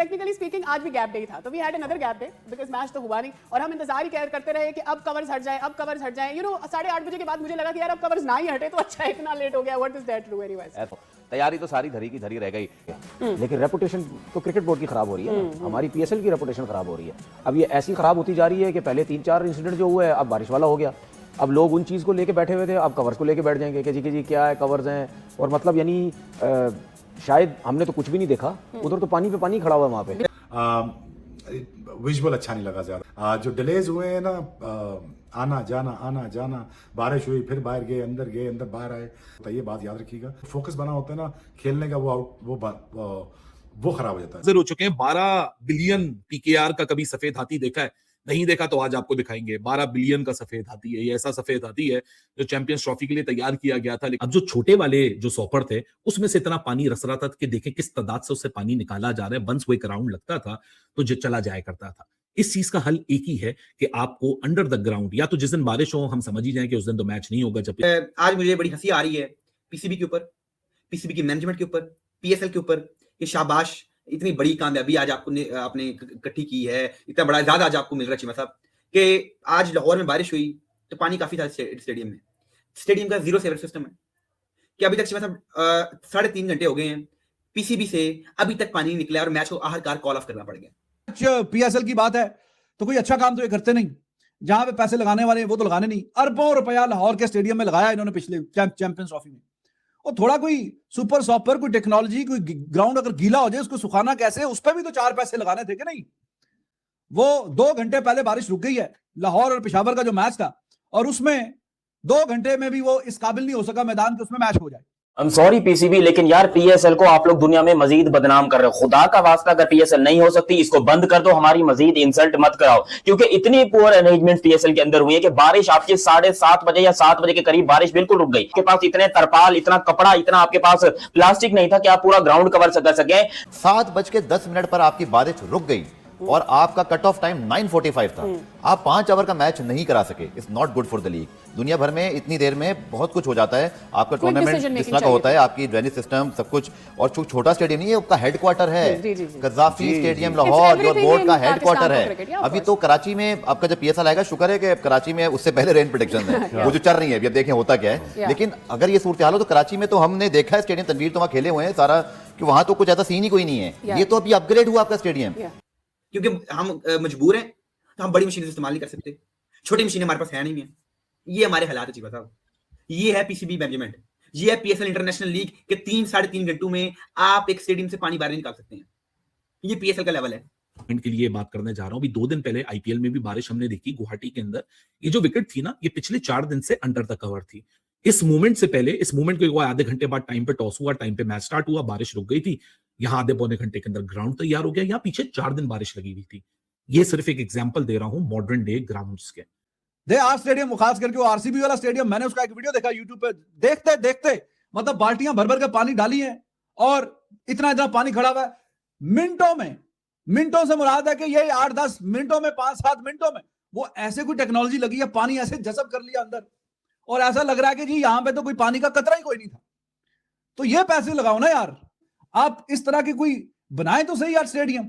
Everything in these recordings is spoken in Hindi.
टेक्निकली स्पीकिंग आज भी गैप डे था, तो we had another gap day because match तो हुआ नहीं, और हम इंतजार ही करते रहे कि अब कवर्स हट जाए, अब कवर्स हट जाए। 8:30 बजे के बाद मुझे लगा कि यार अब कवर्स ना ही हटे तो अच्छा है, इतना लेट हो गया। What is that true anyways? तैयारी तो सारी धरी की धरी रह गई, लेकिन रेपुटेशन तो क्रिकेट बोर्ड की खराब हो रही है ना, हमारी पीएसएल की रेपुटेशन खराब हो रही है। अब ये ऐसी खराब होती जा रही है कि पहले 3-4 इंसिडेंट जो हुए, अब बारिश वाला हो गया, अब लोग उन चीज़ को लेके बैठे हुए थे, अब कवर्स को लेके बैठ जाएंगे कि जी क्या है, कवर्स हैं, और मतलब यानी शायद हमने तो कुछ भी नहीं देखा, उधर तो पानी पे पानी खड़ा हुआ है वहाँ पे। विजुअल अच्छा नहीं लगा ज्यादा। जो डिलेज हुए हैं ना, आना जाना, बारिश हुई, फिर बाहर गए, अंदर बाहर आए, तो ये बात याद रखिएगा। फोकस बना होता है ना खेलने का, वो खराब हो जाता है। हो चुके हैं 12 बिलियन पीकेआर का कभी सफेद हाथी देखा है? नहीं देखा तो आज आपको दिखाएंगे। 12 बिलियन का सफेद हाथी है, ये ऐसा सफेद हाथी है जो चैंपियंस ट्रॉफी के लिए तैयार किया गया था। लेकिन अब जो छोटे वाले जो सॉपर थे उसमें से इतना पानी रस रहा था कि देखें किस तादाद से उससे पानी निकाला जा रहा है। वंस वो एक राउंड लगता था तो जो चला जाया करता था। इस चीज का हल एक ही है कि आपको अंडर द ग्राउंड, या तो जिस दिन बारिश हो हम समझ ही जाएं कि उस दिन तो मैच नहीं होगा। जब आज मुझे बड़ी हंसी आ रही है पीसीबी के ऊपर, पीसीबी की मैनेजमेंट के ऊपर, पीएसएल के ऊपर, कि शाबाश, इतनी बड़ी कामयाबी आज आपने इकट्ठी की है, इतना बड़ा इजाद आज आपको मिल रहा है चीमा साहब, कि आज लाहौर में बारिश हुई तो पानी काफी था स्टेडियम में। स्टेडियम का 0 सेवर सिस्टम है कि अभी तक चीमा साहब 3.5 घंटे हो गए हैं, पीसीबी से अभी तक पानी नहीं निकला और मैच को आखिरकार कॉल ऑफ करना पड़ गया। पीएसएल की बात है तो कोई अच्छा काम तो ये करते नहीं, जहां पे पैसे लगाने वाले वो तो लगाने नहीं। अरबों रुपया लाहौर के स्टेडियम में लगाया इन्होंने पिछले चैंपियंस ट्रॉफी में। और थोड़ा कोई सुपर सॉपर, कोई टेक्नोलॉजी, कोई ग्राउंड अगर गीला हो जाए उसको सुखाना कैसे, उस पर भी तो 4 पैसे लगाने थे कि नहीं। वो 2 घंटे पहले बारिश रुक गई है, लाहौर और पेशावर का जो मैच था, और उसमें 2 घंटे में भी वो इस काबिल नहीं हो सका मैदान के उसमें मैच हो जाए। I'm sorry पीसीबी, लेकिन यार पीएसएल को आप लोग दुनिया में मजीद बदनाम कर रहे हो। खुदा का वास्ता, अगर पीएसएल नहीं हो सकती इसको बंद कर दो, हमारी मजीद इंसल्ट मत कराओ, क्योंकि इतनी पुअर अरेंजमेंट पीएसएल के अंदर हुई है कि बारिश आपके 7:30 बजे या 7 बजे के करीब बारिश बिल्कुल रुक गई। आपके पास इतने तरपाल, इतना कपड़ा, इतना आपके पास प्लास्टिक नहीं था कि आप पूरा ग्राउंड कवर कर सके। 7:10 पर आपकी बारिश रुक गई और आपका कट ऑफ टाइम 9:45 था। आप 5 ओवर का मैच नहीं करा सके। It's not good for the league. दुनिया भर में इतनी देर में बहुत कुछ हो जाता है। आपका टूर्नामेंट जिस तरह का होता है, आपकी ड्रेनेज सिस्टम सब कुछ, और छोटा स्टेडियम नहीं है, आपका हेडक्वार्टर है, कज़ाफी स्टेडियम लाहौर जो बोर्ड का हेडक्वार्टर है। अभी तो कराची में आपका जब पीएसएल आएगा, शुक्र है कि कराची में उससे पहले रेन प्रेडिक्शन है वो जो चल रही है, अभी देखें होता क्या है। लेकिन अगर ये सूरत हाल हो तो कराची में तो हमने देखा है स्टेडियम, तनवीर तो वहाँ खेले हुए हैं सारा, कि वहां तो कुछ ऐसा सीन ही कोई नहीं है। ये तो अभी अपग्रेड हुआ आपका स्टेडियम, क्योंकि हम मजबूर हैं तो हम बड़ी मशीन इस्तेमाल नहीं कर सकते, छोटी मशीनें हमारे पास है नहीं है। ये हमारे हालात है चीमा साहब। ये है पीसीबी मैनेजमेंट, ये है पीएसएल इंटरनेशनल लीग के 3-3.5 घंटों में आप एक स्टेडियम से पानी बाहर निकाल सकते हैं। ये पीएसएल का लेवल है। के लिए बात करने जा रहा हूं। अभी 2 दिन पहले आईपीएल में भी बारिश हमने देखी गुवाहाटी के अंदर। ये जो विकेट थी ना, ये पिछले 4 दिन से अंडर द कवर थी। इस मूवमेंट से पहले, इस मूवमेंट के आधे घंटे बाद टाइम पे टॉस हुआ, टाइम पे मैच स्टार्ट हुआ, बारिश रुक गई थी। यहाँ आधे पौने घंटे के अंदर ग्राउंड तैयार हो गया। यहाँ पीछे 4 दिन बारिश लगी हुई थी। ये सिर्फ एक एग्जांपल दे रहा हूं मॉडर्न डे ग्राउंड्स के। दे आर स्टेडियम, खास करके वो आरसीबी वाला स्टेडियम, मैंने उसका एक वीडियो देखा यूट्यूब पे। देखते देखते मतलब बाल्टियां भर भर के पानी डाली हैं और इतना पानी खड़ा हुआ है। मिनटों से मुराद है कि ये 8-10 मिनटों में, 5-7 मिनटों में वो ऐसे कोई टेक्नोलॉजी लगी है, पानी ऐसे जज़ब कर लिया अंदर, और ऐसा लग रहा है कि जी यहां पे तो कोई पानी का कतरा ही कोई नहीं था। तो ये पैसे लगाओ ना यार, आप इस तरह की कोई बनाए तो सही यार स्टेडियम।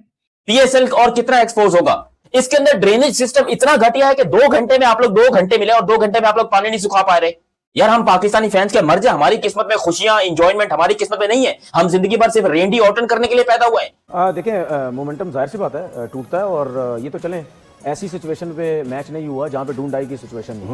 पीएसएल और कितना एक्सपोज होगा। इसके अंदर ड्रेनेज सिस्टम इतना घटिया है कि 2 घंटे में आप लोग 2 घंटे मिले और 2 घंटे में आप लोग पानी नहीं सुखा पा रहे। यार हम पाकिस्तानी फैंस के मर जाए, हमारी किस्मत में खुशियां, एंजॉयमेंट हमारी किस्मत में नहीं है। हम जिंदगी भर सिर्फ रेंडी ऑटन करने के लिए पैदा हुए हैं। देखिए मोमेंटम जाहिर सी बात है टूटता है, और ये तो चलें ऐसी सिचुएशन पे मैच नहीं हुआ जहाँ पे डून डाई की सिचुएशन नहीं,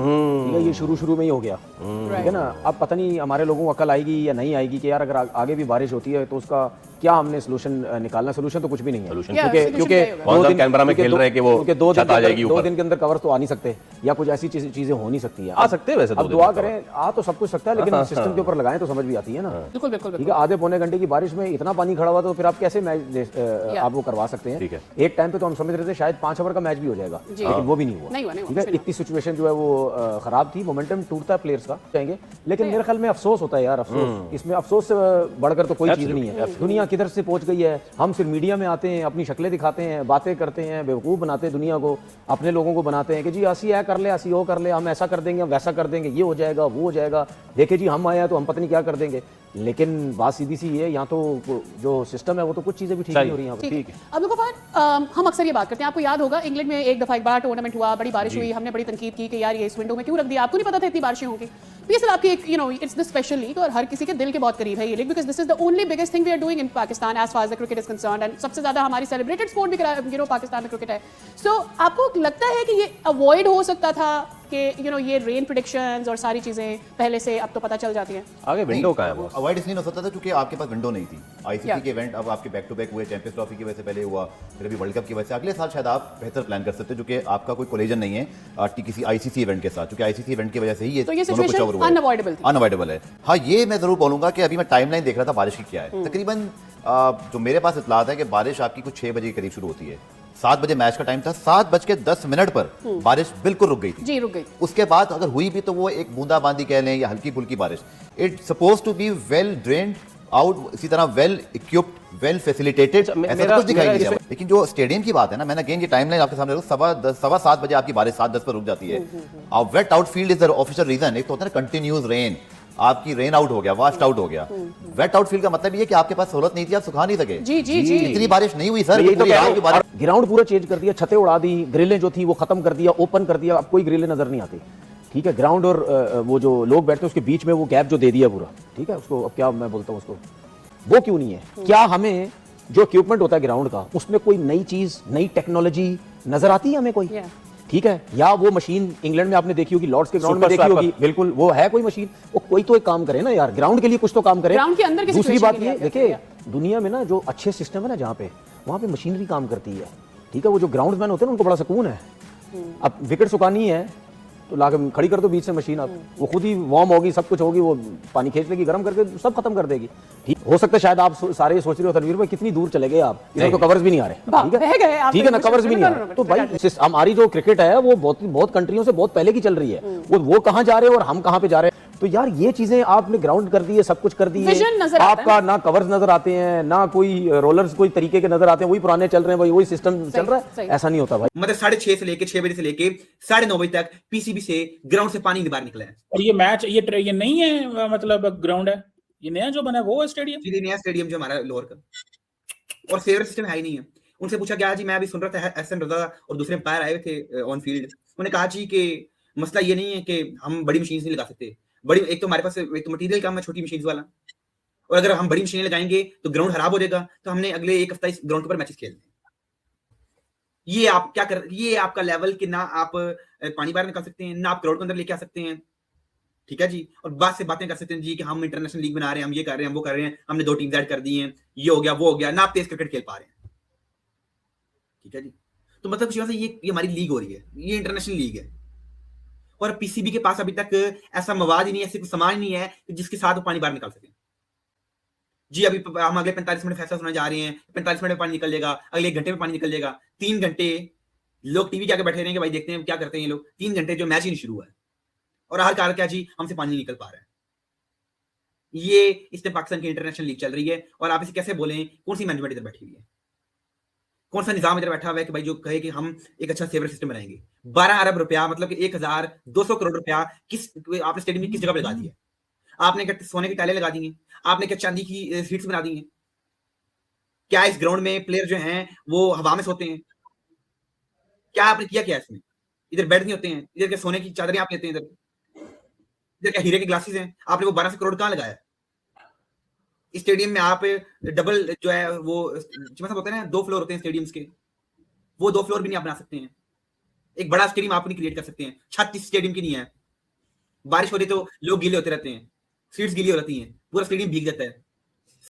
ठीक है, ये शुरू में ही हो गया, ठीक है ना। अब पता नहीं हमारे लोगों को अकल आएगी या नहीं आएगी कि यार अगर आगे भी बारिश होती है तो उसका क्या हमने सोल्यूशन निकालना। सोल्यूशन तो कुछ भी नहीं है, क्योंकि कैमरा में खेल रहे हैं कि वो छत आ जाएगी ऊपर। 2 दिन के अंदर कवर तो आ नहीं सकते, या कुछ ऐसी चीजें हो नहीं सकती है। आ सकते हैं वैसे, अब दुआ करें, आ तो सब कुछ सकता है, लेकिन सिस्टम के ऊपर लगाएं तो समझ भी आती है ना। बिल्कुल बिल्कुल ठीक है, आधे पौने घंटे की बारिश में इतना पानी खड़ा हुआ तो फिर आप कैसे मैच आप वो करवा सकते हैं। एक टाइम पे तो हम समझ रहे थे शायद 5 ओवर का मैच भी हो जाएगा, लेकिन वो भी नहीं हुआ। ठीक है, इतनी सिचुएशन जो है वो खराब थी। मोमेंटम टूटता है प्लेयर्स का, चाहेंगे, लेकिन मेरे ख्याल में अफसोस होता है यार, अफसोस। इसमें अफसोस से बढ़कर तो कोई चीज नहीं है। दुनिया किधर से पहुंच गई है, हम सिर्फ मीडिया में आते हैं, अपनी शक्लें दिखाते हैं, बातें करते हैं, बेवकूफ बनाते हैं दुनिया को, अपने लोगों को बनाते हैं कि जी असी ऐ कर ले, असी वो कर ले, हम ऐसा कर देंगे, हम वैसा कर देंगे, ये हो जाएगा, वो हो जाएगा, देखे जी हम आए हैं तो हम पता नहीं क्या कर देंगे। लेकिन बात सीधी सी है, यहाँ तो जो सिस्टम है वो तो कुछ चीजें भी ठीक नहीं हो रही यहाँ पे। ठीक है। अब देखो फार, हम अक्सर ये बात करते हैं, आपको याद होगा इंग्लैंड में एक दफा एक बार टूर्नामेंट हुआ, बड़ी बारिश हुई, हमने बड़ी तनकीद की कि यार ये इस विंडो में क्यों रख दिया, आपको नहीं पता था इतनी बारिशें होंगी। पीएसएल आपकी एक इट्स द स्पेशल लीग और हर किसी के दिल के बहुत करीब है ये league, because this is the only biggest thing we are doing in Pakistan as far as the cricket is concerned, and सबसे ज्यादा हमारी सेलिब्रेटेड स्पोर्ट भी पाकिस्तान में क्रिकेट है। सो आपको लगता है कि ये अवॉइड हो सकता था कि ये रेन प्रेडिक्शंस और सारी चीजें पहले से अब तो पता चल जाती हैं? आगे विंडो का है वो अवॉइड इसलिए हो सकता था क्योंकि आपके पास विंडो नहीं थी। आईसीसी के इवेंट अब आपके बैक टू बैक हुए, चैंपियंस ट्रॉफी की वजह से पहले हुआ, फिर अभी वर्ल्ड कप की वजह से अगले साल शायद आप बेहतर प्लान कर सकते हो, क्योंकि आपका कोई कोलिजन नहीं है किसी आईसीसी इवेंट के साथ, क्योंकि आईसीसी इवेंट की वजह से ही ये सिचुएशन अनअवॉइडेबल है। हाँ, ये मैं जरूर बोलूंगा कि अभी मैं टाइमलाइन देख रहा था बारिश की क्या है। तकरीबन जो मेरे पास इतलात है कि बारिश आपकी कुछ 6 बजे के करीब शुरू होती है। 7 बजे मैच का टाइम था, 7:10 पर बारिश बिल्कुल रुक गई थी। जी, रुक गई। उसके बाद अगर हुई भी तो वो एक बूंदाबांदी कह लें या हल्की फुल्की बारिश। It suppose to be well drained out, इसी तरह वेल इक्विप्ड, वेल फैसिलिटेटेड, ऐसा कुछ दिखाई नहीं दिया। लेकिन जो स्टेडियम की बात है ना, मैंने अगेन ये टाइमलाइन आपके सामने रखूं, 7:15 बजे आपकी बारिश 7:10 पर रुक जाती है। Wet outfield is the official reason. एक तो होता है ना कंटिन्यूस रेन, आपकी रेन आउट हो गया, वास्ट आउट हो गया। वेट आउटफील्ड का मतलब ये कि आपके पास सहूलत नहीं थी, आप सुखा नहीं सके। जी जी जी, इतनी बारिश नहीं हुई सर। यही तो ग्राउंड पूरा चेंज कर दिया, छतें उड़ा दी, ग्रिलें जो थी वो खत्म कर दिया, ओपन कर दिया, अब कोई ग्रिलें नजर नहीं आती। ठीक है, ग्राउंड और वो जो लोग बैठते हैं उसके बीच में वो गैप जो दे दिया पूरा, ठीक है, उसको अब क्या मैं बोलता हूँ उसको, वो क्यों नहीं है? क्या हमें जो इक्विपमेंट होता है ग्राउंड का उसमें कोई नई चीज, नई टेक्नोलॉजी नजर आती है हमें कोई? ठीक है, या वो मशीन इंग्लैंड में आपने देखी होगी, लॉर्ड्स के ग्राउंड में देखी होगी, बिल्कुल वो है कोई मशीन, वो कोई तो एक काम करे ना यार, ग्राउंड के लिए कुछ तो काम करे। ग्राउंड के अंदर की दूसरी बात ये देखिए, दुनिया में ना जो अच्छे सिस्टम है ना जहाँ पे, वहाँ पे मशीनरी काम करती है। ठीक है, वो जो ग्राउंडमैन होते हैं ना उनको बड़ा सुकून है। अब विकेट सुखानी है तो लाके खड़ी कर दो बीच से मशीन, आप वो खुद ही वार्म होगी, सब कुछ होगी, वो पानी खींच लेगी, गर्म करके सब खत्म कर देगी। ठीक हो सकता है शायद आप सारे ये सोच रहे हो तनवीर भाई कितनी दूर चले गए आप, इधर तो कवर्स भी नहीं आ रहे। ठीक है ना, कवर्स भी नहीं आ रहे, तो भाई हमारी जो क्रिकेट है वो बहुत कंट्रियों से बहुत पहले की चल रही है, वो कहाँ जा रहे हैं और हम कहाँ पे जा रहे हैं। तो यार ये चीजें आपने ग्राउंड कर दी है, सब कुछ कर दी है, आपका ना कवर्स नजर आते हैं, ना कोई रोलर्स कोई तरीके के नजर आते हैं, वही पुराने चल रहे हैं, भाई वही सिस्टम चल रहा है। ऐसा नहीं होता भाई। मतलब 6:30 से लेके 6 बजे से लेके 9:30 बजे तक पीसीबी से ग्राउंड से पानी बाहर निकला है। और ये मैच ये नहीं है, मतलब ग्राउंड है ये नया जो बना है, वो है स्टेडियम, ये नया स्टेडियम जो हमारा लोअर का, और फेवर सिस्टम है ही नहीं है। उनसे पूछा गया जी, मैं अभी सुन रहा था एहसन रजा और दूसरे अंपायर आए थे ऑन फील्ड, उन्होंने कहा जी कि मसला ये नहीं है कि हम बड़ी मशीन नहीं लगा सकते, बड़ी एक तो हमारे पास एक तो मटेरियल कम है छोटी मशीन वाला, और अगर हम बड़ी मशीनें लगाएंगे तो ग्राउंड खराब हो जाएगा, तो हमने अगले एक हफ्ता इस ग्राउंड पर मैचेस खेलने। ये आप क्या कर, ये आपका लेवल कि ना आप पानी बाहर निकाल सकते हैं, ना आप ग्राउंड के अंदर लेके आ सकते हैं। ठीक है जी, और बात से बातें कर सकते हैं जी कि हम इंटरनेशनल लीग बना रहे हैं, हम ये कर रहे हैं, हम वो कर रहे हैं, हमने 2 टीम्स ऐड कर दी हैं, ये हो गया वो हो गया, ना आप तेज क्रिकेट खेल पा रहे हैं। ठीक है जी, तो मतलब कुछ ये हमारी लीग हो रही है, ये इंटरनेशनल लीग है, और पीसीबी के पास अभी तक ऐसा मवाद ही नहीं है, ऐसे कुछ सामान नहीं है जिसके साथ वो पानी बाहर निकाल सके। जी अभी हम अगले 45 मिनट फैसला सुनने जा रहे हैं, 45 मिनट में पानी निकल जाएगा, अगले 1 घंटे में पानी निकल जाएगा, 3 घंटे लोग टीवी के आगे बैठे रहेंगे, भाई देखते हैं क्या करते हैं ये लोग। 3 घंटे जो मैच ही नहीं शुरू हुआ है और हर कारण क्या जी, हमसे पानी निकल पा रहा है। ये इसमें पाकिस्तान की इंटरनेशनल लीग चल रही है, और आप इसे कैसे बोलें, कौन सी मैनेजमेंट इधर बैठी हुई है, कौन सा निजाम इधर बैठा हुआ है कि भाई जो कहे कि हम एक अच्छा सेवर सिस्टम बनाएंगे। 12 अरब रुपया, मतलब कि 1200 करोड़ रुपया किस आपने स्टेडियम में किस जगह पे लगा दिया? आपने क्या सोने की टाइलें लगा दी हैं? आपने क्या चांदी की सीट्स बना दी हैं? क्या इस ग्राउंड में प्लेयर जो हैं वो हवा में सोते हैं? क्या आपने किया क्या इसमें? इधर बेड नहीं होते हैं, इधर क्या सोने की चादरें आप लेते हैं, इधर क्या हीरे के ग्लासेस हैं? आपने वो 1200 करोड़ कहाँ लगाया? इस स्टेडियम में आप डबल जो है वो मतलब होता है ना, 2 फ्लोर होते हैं स्टेडियम्स के, वो 2 फ्लोर भी नहीं आप बना सकते हैं। एक बड़ा स्टेडियम आप नहीं क्रिएट कर सकते हैं। छत इस स्टेडियम की नहीं है, बारिश हो रही तो लोग गीले होते रहते हैं, सीट्स गीली हो जाती हैं, पूरा स्टेडियम भीग जाता है।